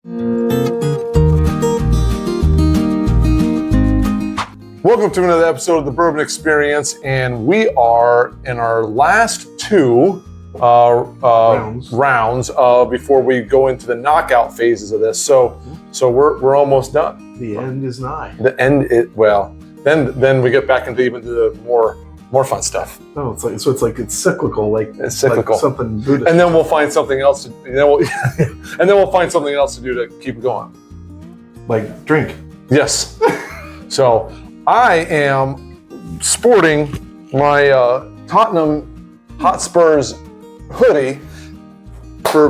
Welcome to another episode of the Bourbon Experience, and we are in our last two rounds before we go into the knockout phases of this. So we're almost done. The end is nigh. The end. Then we get back into even the more fun stuff. Oh, it's cyclical, it's cyclical. Like something Buddhist. And then we'll find something else. And then we'll find something else to do to keep going. Like drink. Yes. So I am sporting my Tottenham Hotspurs hoodie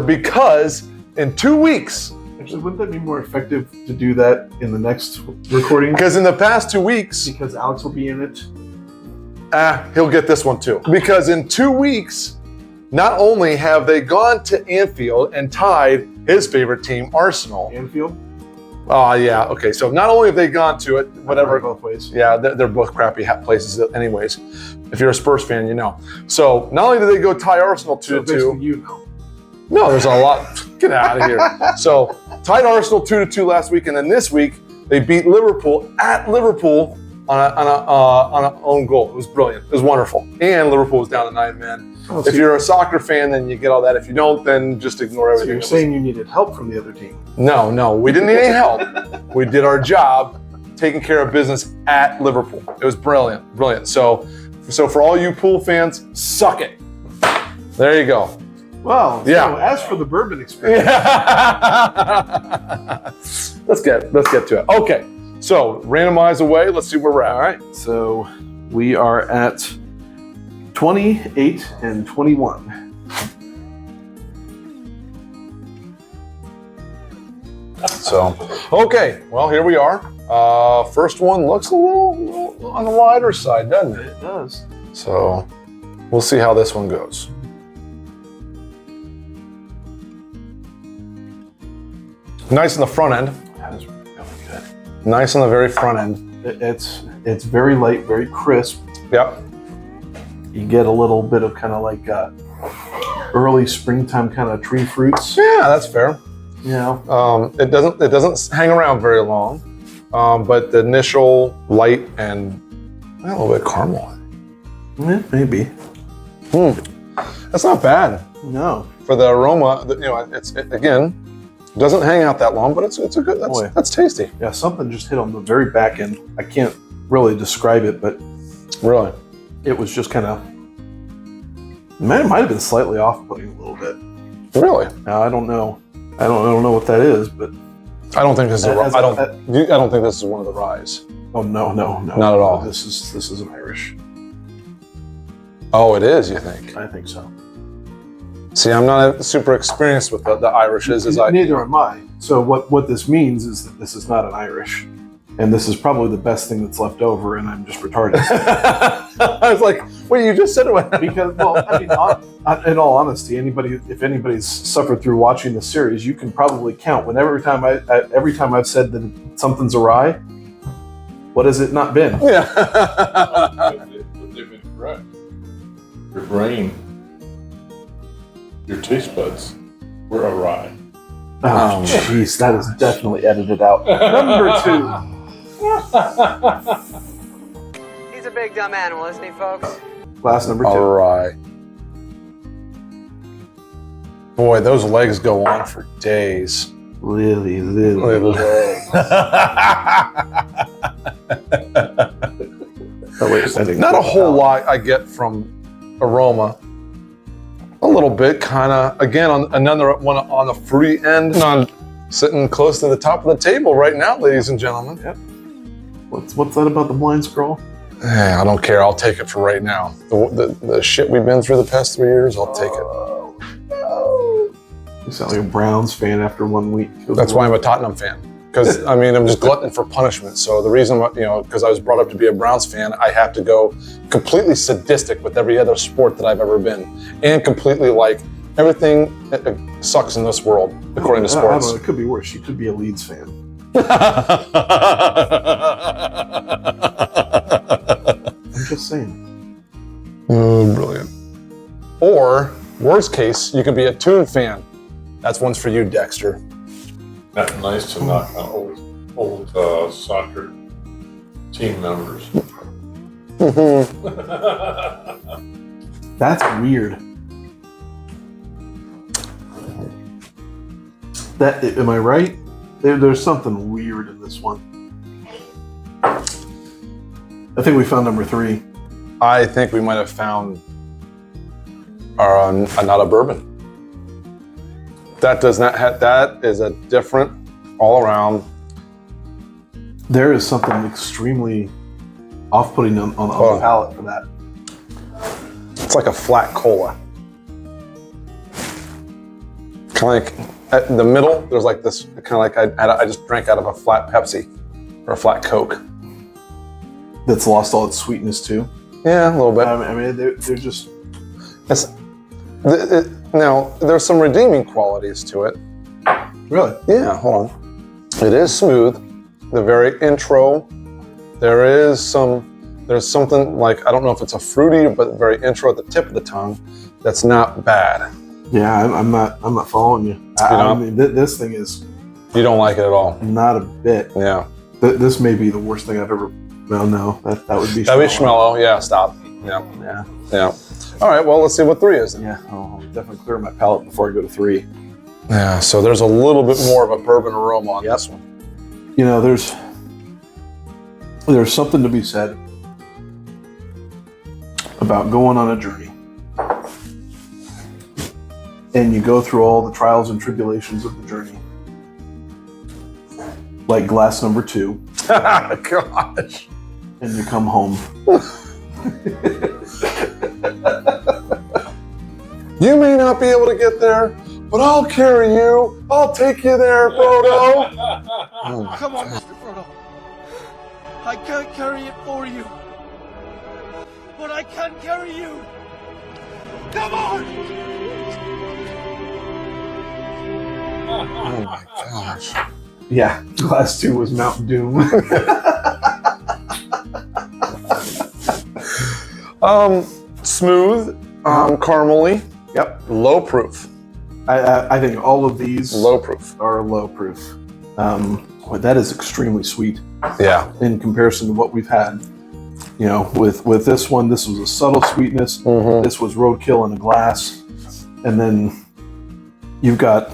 because in 2 weeks. Actually, wouldn't that be more effective to do that in the next recording? Because in the past 2 weeks, because Alex will be in it. He'll get this one too. Because in 2 weeks, not only have they gone to Anfield and tied his favorite team, Arsenal. Anfield? Yeah. Okay. So not only have they gone to it, whatever. Both ways. Yeah, they're both crappy places anyways. If you're a Spurs fan, you know. So not only did they go tie Arsenal 2-2. You know. No, there's a lot. Get out of here. So tied Arsenal 2-2 last week, and then this week they beat Liverpool at Liverpool on an own goal. It was brilliant. It was wonderful. And Liverpool was down to 9 men. Oh, if you're a soccer fan, then you get all that. If you don't, then just ignore everything. So you're saying you needed help from the other team? No, we didn't need any help. We did our job taking care of business at Liverpool. It was brilliant. So for all you Pool fans, suck it. There you go. Well, yeah. So as for the Bourbon Experience. Let's get to it. Okay. So randomize away. Let's see where we're at. All right. So we are at 28 and 21. So, okay. Well, here we are. First one looks a little on the lighter side, doesn't it? It does. So we'll see how this one goes. Nice in the front end. That is really good. Nice on the very front end. It's very light, very crisp. Yep. You get a little bit of kind of like early springtime kind of tree fruits. Yeah, that's fair. You know, it doesn't hang around very long, but the initial light and a little bit of caramel. Maybe. That's not bad. No. For the aroma, it doesn't hang out that long, but it's a good. That's tasty. Yeah, something just hit on the very back end. I can't really describe it, but really, it was just kind of. Might have been slightly off-putting a little bit. Really? Now I don't know. I don't know what that is, but I don't think this is. I don't think this is one of the ryes. Oh no, not at all. This is an Irish. Oh, it is. You think? I think so. See, I'm not super experienced with the Irishes. Neither am I. So what this means is that this is not an Irish, and this is probably the best thing that's left over, and I'm just retarded. I was like, wait, you just said it. Because, well, I mean, in all honesty, if anybody's suffered through watching the series, you can probably count. Every time I've said that something's a rye, what has it not been? Yeah. But they've been correct. Your brain, your taste buds were a rye. Oh, jeez, that is definitely edited out. Number 2. He's a big dumb animal, isn't he, folks? Glass number 2. All right. Boy, those legs go on for days. Lily. Oh, wait a second. Not a whole lot I get from aroma. A little bit, kind of. Again, on another one on the fruity end. Sitting close to the top of the table right now, ladies and gentlemen. Yep. What's that about the blind squirrel? I don't care. I'll take it for right now. The shit we've been through the past 3 years, I'll take it. You sound like a Browns fan after 1 week. That's why I'm a Tottenham fan. Because, I mean, I'm just glutton for punishment. So the reason, because I was brought up to be a Browns fan, I have to go completely sadistic with every other sport that I've ever been. And completely like everything sucks in this world, according to sports. I don't know, it could be worse. You could be a Leeds fan. I'm just saying. Oh, brilliant. Or, worst case, you could be a Toon fan. That's one's for you, Dexter. Not nice to knock on old soccer team members. That's weird. That am I right? There's something weird in this one. I think we found number 3. I think we might have found not a bourbon. That does not have, that is a different all around. There is something extremely off-putting on the palate for that. It's like a flat cola. Kind of like at the middle, there's like this kind of like I just drank out of a flat Pepsi or a flat Coke. That's lost all its sweetness too. Yeah, a little bit. I mean, they're just. Now, there's some redeeming qualities to it. Really? Yeah, hold on. It is smooth. The very intro, there's something like, I don't know if it's a fruity, but very intro at the tip of the tongue that's not bad. Yeah, I'm not following you. I mean, this thing is You don't like it at all. not a bit. Yeah. This may be the worst thing I've ever. Well, no, that would be. That'd be Schmello. Yeah, stop. Yeah. Yeah, Yeah. All right, well, let's see what 3 is then. yeah. I'll definitely clear my palate before I go to 3. Yeah, so there's a little bit more of a bourbon aroma on this one. You know, there's something to be said about going on a journey, and you go through all the trials and tribulations of the journey, like glass number 2, Gosh. and you come home. You may not be able to get there, but I'll carry you. I'll take you there, Frodo. Oh, Come on, Mr. Frodo. I can't carry it for you. But I can carry you. Come on! oh my gosh. Yeah, glass 2 was Mount Doom. Smooth, caramely, Yep. low proof. I think all of these Low proof. are low proof. Well, that is extremely sweet Yeah. in comparison to what we've had. You know, with this one, this was a subtle sweetness. Mm-hmm. This was roadkill in a glass, and then you've got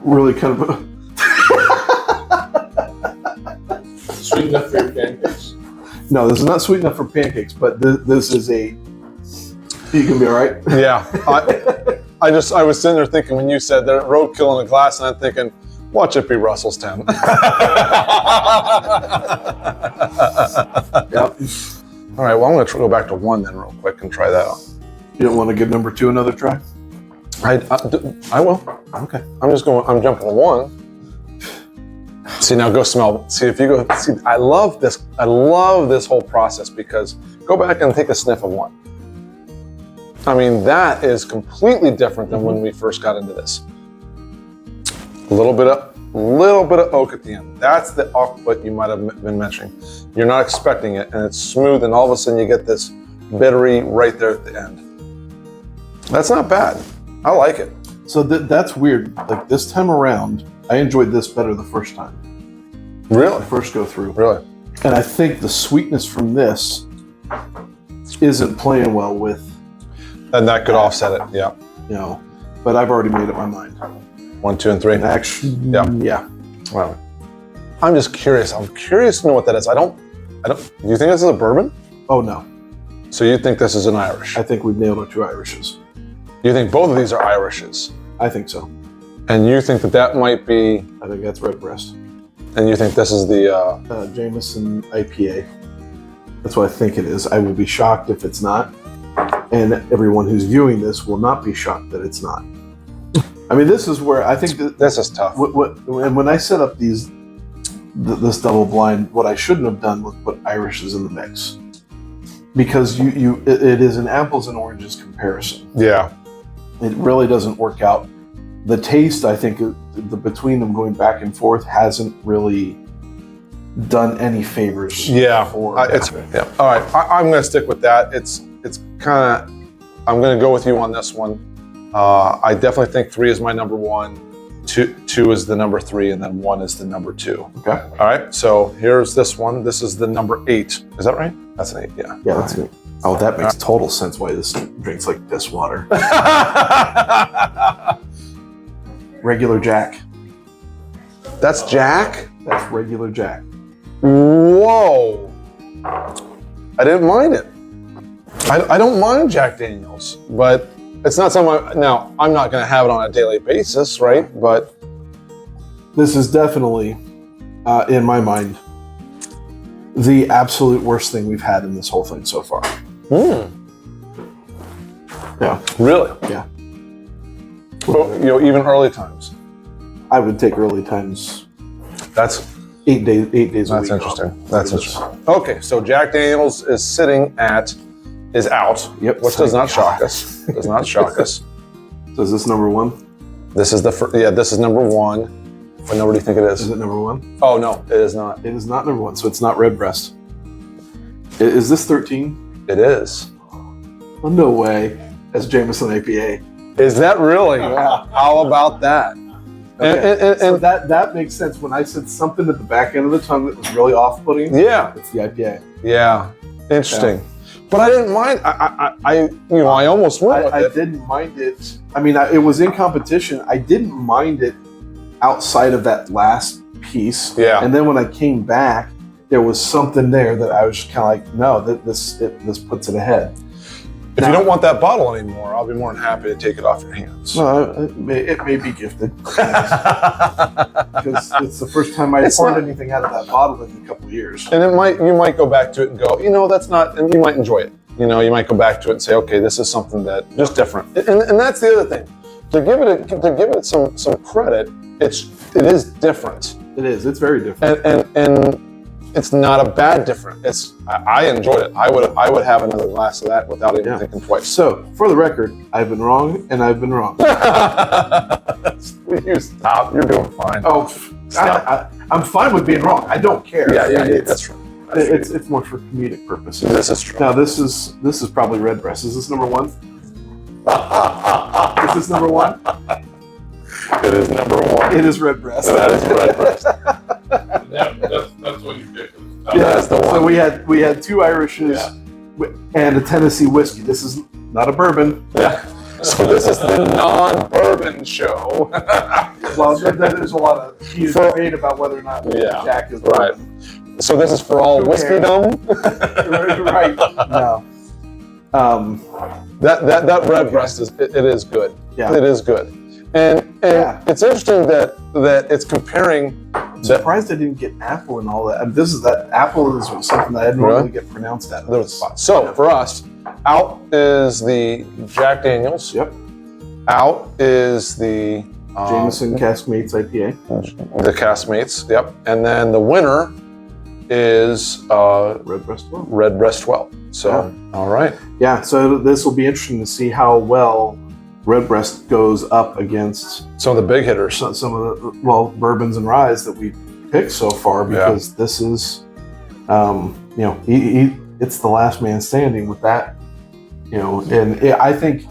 really kind of a, Sweet enough for your pancakes? no. This is not sweet enough for pancakes, but this is a. You can be all right. Yeah. I was sitting there thinking when you said that roadkill in a glass, and I'm thinking, watch it be Russell's 10. Yep. All right, well, I'm going to go back to 1 then real quick and try that out. You don't want to give number 2 another try? I will. Okay. I'm jumping to 1. See, now go smell. See, if you go, see, I love this whole process because go back and take a sniff of 1. I mean, that is completely different than when we first got into this. A little bit of oak at the end. That's the off-put you might have been mentioning. You're not expecting it, and it's smooth, and all of a sudden you get this bittery right there at the end. That's not bad. I like it. So that's weird. Like this time around, I enjoyed this better the first time. Really? First go through. Really? And I think the sweetness from this isn't playing well with, And that could offset it. Yeah. you know, but I've already made up my mind. 1, 2, and 3. And actually, yeah. Wow. I'm just curious. I'm curious to know what that is. I don't. Do you think this is a bourbon? Oh no, So you think this is an Irish? I think we've nailed our 2 Irishes. You think both of these are Irishes? I think so. And you think that might be, I think that's Redbreast. and you think this is the, Jameson IPA. That's what I think it is. I will be shocked if it's not. And everyone who's viewing this will not be shocked that it's not. I mean, this is where I think that this is tough. and when I set up this double blind, what I shouldn't have done was put Irishes in the mix, because it is an apples and oranges comparison. Yeah. It really doesn't work out. The taste, I think, between them going back and forth hasn't really done any favors. Yeah. For Yeah. All right. I'm going to stick with that. It's kind of, I'm going to go with you on this one. I definitely think 3 is my number 1. two is the number 3, and then 1 is the number 2. Okay. All right. So here's this one. This is the number 8. Is that right? That's an 8. Yeah. Yeah, that's good. Oh, that makes total sense why this drinks like piss water. Regular Jack. That's Jack. That's regular Jack. Whoa. I didn't mind it. I don't mind Jack Daniels, but it's not something. Now, I'm not going to have it on a daily basis, right? But This is definitely, in my mind, the absolute worst thing we've had in this whole thing so far. Yeah, really, yeah. But, even early times. I would take early times That's 8 days a week. That's off. interesting. That's interesting. Okay, so Jack Daniels is out. Yep. Which does not shock us. Does not shock us. So is this number 1? This is this is number 1. What number do you think it Is is? it number 1? Oh no, it is not. It is not number 1, so it's not Redbreast. Is this 13? It is. Oh, no way. That's Jameson APA. Is that really? How about that? Okay. So And that makes sense. When I said something at the back end of the tongue that was really off-putting, yeah, it's the IPA. yeah, interesting. But I didn't mind. I almost went with I it. didn't mind it. I mean, it was in competition. I didn't mind it outside of that last piece. Yeah. And then when I came back, there was something there that I was just kind of like, no, this puts it ahead. If you don't want that bottle anymore, I'll be more than happy to take it off your hands. No, it may be gifted because it's the first time I poured anything out of that bottle in a couple of years. And you might go back to it and go, that's not, and you might enjoy it. You might go back to it and say, okay, this is something that just different. And that's the other thing. To give it some credit, it is different. It is. It's very different. And it's not a bad different. I enjoyed it. I would have another glass of that without even thinking twice. So, for the record, I've been wrong and I've been wrong. You stop. You're doing fine. Oh, I'm fine with being wrong. I don't care. Yeah, It's, that's true. it's more for comedic purposes. This is true. Now this is probably Redbreast. Is this number 1? Is this number 1? It is number 1. It is Redbreast. That is Redbreast. That's what you picked. Yeah, That's the one. So we had 2 Irishes and a Tennessee whiskey. This is not a bourbon. Yeah. So this is the non-bourbon show. Well, there's a lot of heated debate about whether or not Jack is right. bourbon. So this is for all Who whiskey-dom? Right. No. That Redbreast it is good. Yeah. It is good. And it's interesting that it's comparing. I'm surprised I didn't get apple and all that. Apple is something that I normally Really? get pronounced out of. Little spot. So for us, out is the Jack Daniels. Yep. Out is the Jameson Caskmates IPA. the Castmates. Yep. And then the winner is Redbreast 12. Redbreast 12. So all right. Yeah, so this will be interesting to see how well Redbreast goes up against Some of the big hitters. some of the bourbons and ryes that we picked so far, because this is it's the last man standing with that, and I think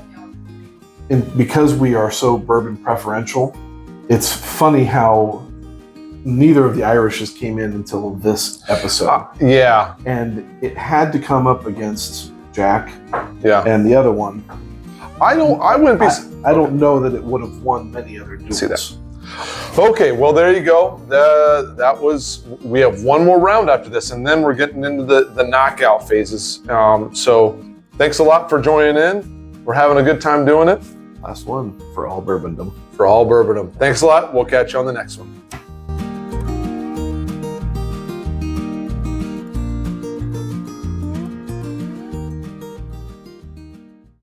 because we are so bourbon preferential, it's funny how neither of the Irishes came in until this episode, Yeah. and it had to come up against Jack Yeah. and the other one. I wouldn't be. I don't know that it would have won many other duels. See that. Okay, well there you go. We have one more round after this, and then we're getting into the knockout phases. So thanks a lot for joining in. We're having a good time doing it. Last one for all bourbondom. For all bourbon. Thanks a lot. We'll catch you on the next one.